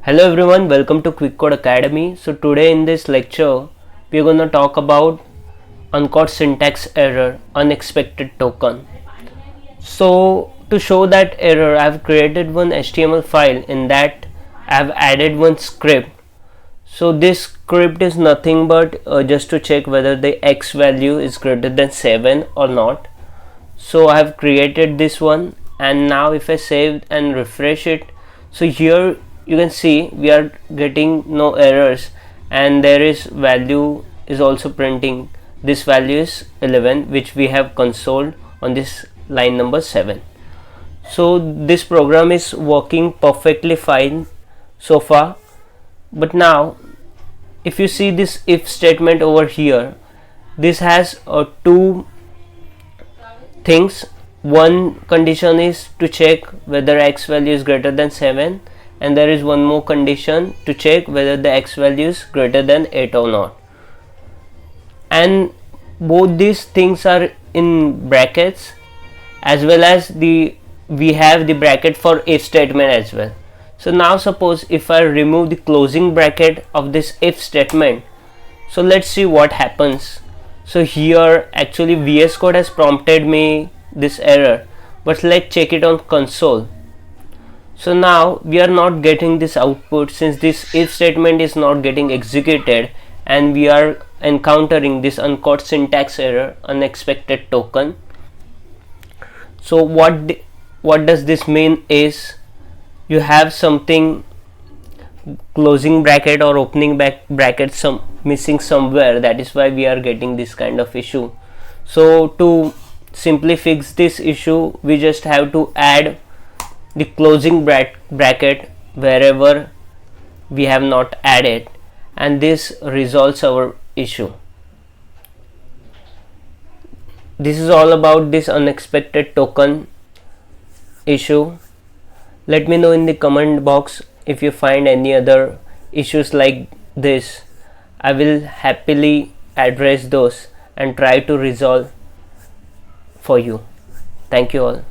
Hello everyone, welcome to Quick Code Academy. So today in this lecture we are going to talk about uncaught syntax error, unexpected token. So to show that error, I have created one HTML file. In that I have added one script. So this script is nothing but just to check whether the x value is greater than 7 or not. So I have created this one, and now if I save and refresh it, so here you can see we are getting no errors, and there is value is also printing. This value is 11, which we have consoled on this line number 7. So this program is working perfectly fine so far. But now if you see this if statement over here, this has two things. One condition is to check whether x value is greater than 7, and there is one more condition to check whether the x value is greater than 8 or not, and both these things are in brackets, as well as we have the bracket for if statement as well. So now suppose if I remove the closing bracket of this if statement, so let's see what happens. So here actually VS Code has prompted me this error, but let's check it on console. So now we are not getting this output since this if statement is not getting executed, and we are encountering this uncaught syntax error, unexpected token. So what does this mean is you have something closing bracket or opening bracket some missing somewhere. That is why we are getting this kind of issue. So to simply fix this issue, we just have to add the closing bracket wherever we have not added, and this resolves our issue. This is all about this unexpected token issue. Let me know in the comment box if you find any other issues like this. I will happily address those and try to resolve for you. Thank you all.